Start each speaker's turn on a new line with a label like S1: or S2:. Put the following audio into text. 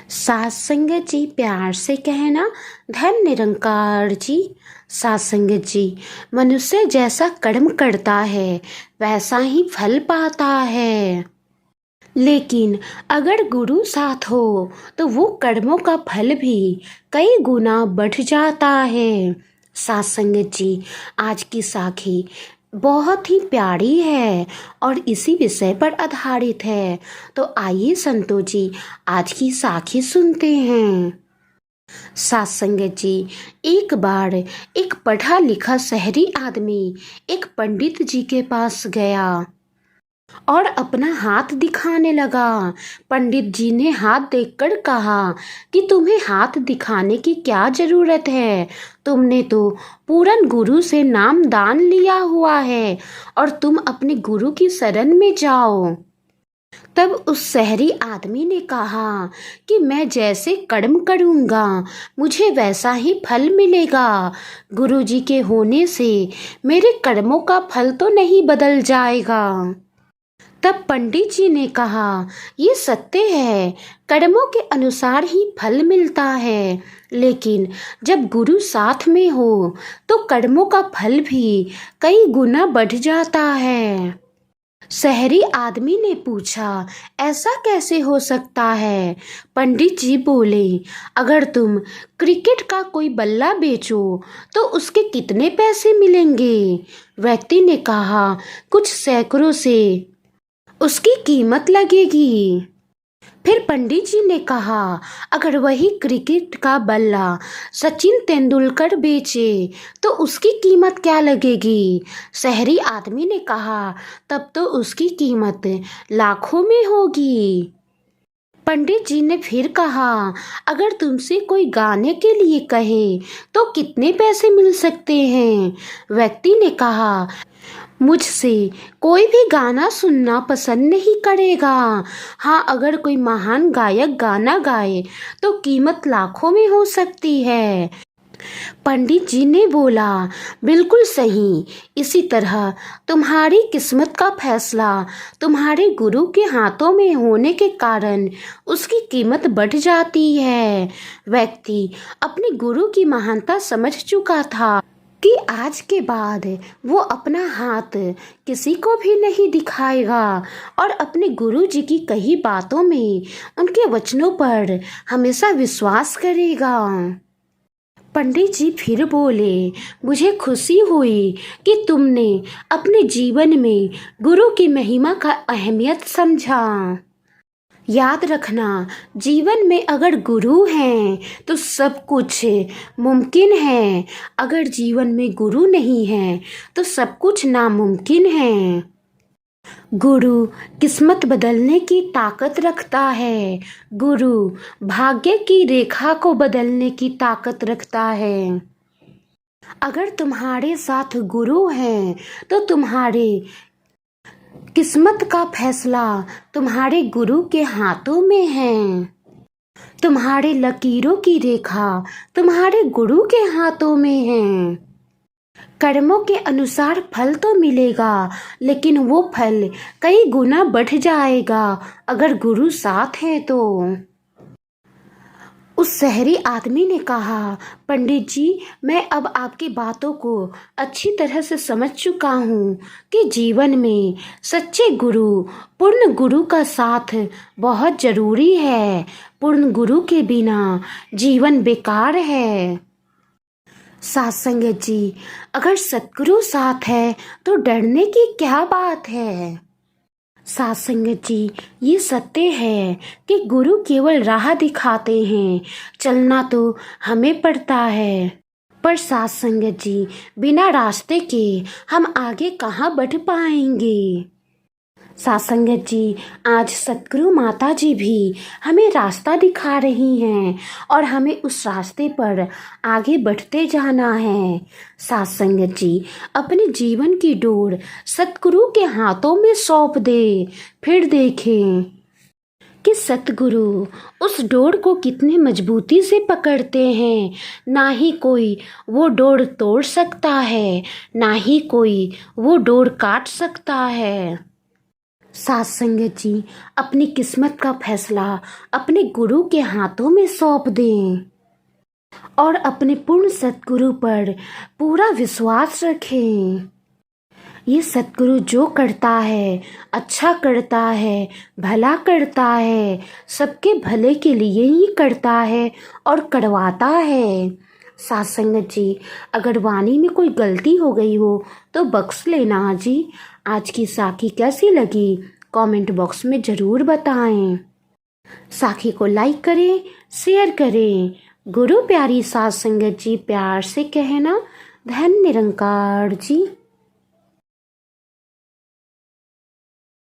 S1: सात संगत जी प्यार से कहना। धन निरंकार जी। सात संगत जी, मनुष्य जैसा कर्म करता है वैसा ही फल पाता है, लेकिन अगर गुरु साथ हो तो वो कर्मों का फल भी कई गुना बढ़ जाता है। सात संगत जी, आज की साखी बहुत ही प्यारी है और इसी विषय पर आधारित है। तो आइए संतो जी, आज की साखी सुनते हैं। सात संगत जी, एक बार एक पढ़ा लिखा शहरी आदमी एक पंडित जी के पास गया और अपना हाथ दिखाने लगा। पंडित जी ने हाथ देखकर कहा कि तुम्हें हाथ दिखाने की क्या जरूरत है, तुमने तो पूरन गुरु से नाम दान लिया हुआ है और तुम अपने गुरु की शरण में जाओ। तब उस शहरी आदमी ने कहा कि मैं जैसे कर्म करूँगा मुझे वैसा ही फल मिलेगा। गुरु जी के होने से मेरे कर्मों का फल तो नहीं बदल जाएगा। तब पंडित जी ने कहा, ये सत्य है, कर्मों के अनुसार ही फल मिलता है, लेकिन जब गुरु साथ में हो तो कर्मों का फल भी कई गुना बढ़ जाता है। शहरी आदमी ने पूछा, ऐसा कैसे हो सकता है? पंडित जी बोले, अगर तुम क्रिकेट का कोई बल्ला बेचो तो उसके कितने पैसे मिलेंगे? व्यक्ति ने कहा, कुछ सैकड़ों से उसकी कीमत लगेगी। फिर पंडित जी ने कहा, अगर वही क्रिकेट का बल्ला सचिन तेंदुलकर बेचे तो उसकी कीमत क्या लगेगी? शहरी आदमी ने कहा, तब तो उसकी कीमत लाखों में होगी। पंडित जी ने फिर कहा, अगर तुमसे कोई गाने के लिए कहे तो कितने पैसे मिल सकते हैं? व्यक्ति ने कहा, मुझसे कोई भी गाना सुनना पसंद नहीं करेगा। हाँ, अगर कोई महान गायक गाना गाए तो कीमत लाखों में हो सकती है। पंडित जी ने बोला, बिल्कुल सही। इसी तरह तुम्हारी किस्मत का फैसला तुम्हारे गुरु के हाथों में होने के कारण उसकी कीमत बढ़ जाती है। व्यक्ति अपने गुरु की महानता समझ चुका था कि आज के बाद वो अपना हाथ किसी को भी नहीं दिखाएगा और अपने गुरु जी की कही बातों में उनके वचनों पर हमेशा विश्वास करेगा। पंडित जी फिर बोले, मुझे खुशी हुई कि तुमने अपने जीवन में गुरु की महिमा का अहमियत समझा। याद रखना, जीवन में अगर गुरु हैं तो सब कुछ मुमकिन है, अगर जीवन में गुरु नहीं है तो सब कुछ नामुमकिन है। गुरु किस्मत बदलने की ताकत रखता है, गुरु भाग्य की रेखा को बदलने की ताकत रखता है। अगर तुम्हारे साथ गुरु हैं तो तुम्हारे किस्मत का फैसला तुम्हारे गुरु के हाथों में है। तुम्हारे लकीरों की रेखा तुम्हारे गुरु के हाथों में है। कर्मों के अनुसार फल तो मिलेगा, लेकिन वो फल कई गुना बढ़ जाएगा अगर गुरु साथ है तो। उस शहरी आदमी ने कहा, पंडित जी, मैं अब आपकी बातों को अच्छी तरह से समझ चुका हूँ कि जीवन में सच्चे गुरु, पूर्ण गुरु का साथ बहुत जरूरी है। पूर्ण गुरु के बिना जीवन बेकार है। सात संगत जी, अगर सतगुरु साथ है तो डरने की क्या बात है? सात संगत जी, ये सत्य है कि गुरु केवल राह दिखाते हैं, चलना तो हमें पड़ता है। पर सात संगत जी, बिना रास्ते के हम आगे कहाँ बढ़ पाएंगे? सात संगत जी, आज सतगुरु माता जी भी हमें रास्ता दिखा रही हैं और हमें उस रास्ते पर आगे बढ़ते जाना है। सात संगत जी, अपने जीवन की डोर सतगुरु के हाथों में सौंप दे, फिर देखें कि सतगुरु उस डोर को कितने मजबूती से पकड़ते हैं। ना ही कोई वो डोर तोड़ सकता है, ना ही कोई वो डोर काट सकता है। सात संगत जी अपनी किस्मत का फैसला अपने गुरु के हाथों में सौंप दें और अपने पूर्ण सतगुरु पर पूरा विश्वास रखें। ये सतगुरु जो करता है अच्छा करता है, भला करता है, सबके भले के लिए ही करता है और करवाता है। सात संगत जी, अगर वाणी में कोई गलती हो गई हो तो बख्श लेना जी। आज की साखी कैसी लगी कमेंट बॉक्स में ज़रूर बताएं। साखी को लाइक करें, शेयर करें। गुरु प्यारी सात संगत जी प्यार से कहना, धन निरंकार जी।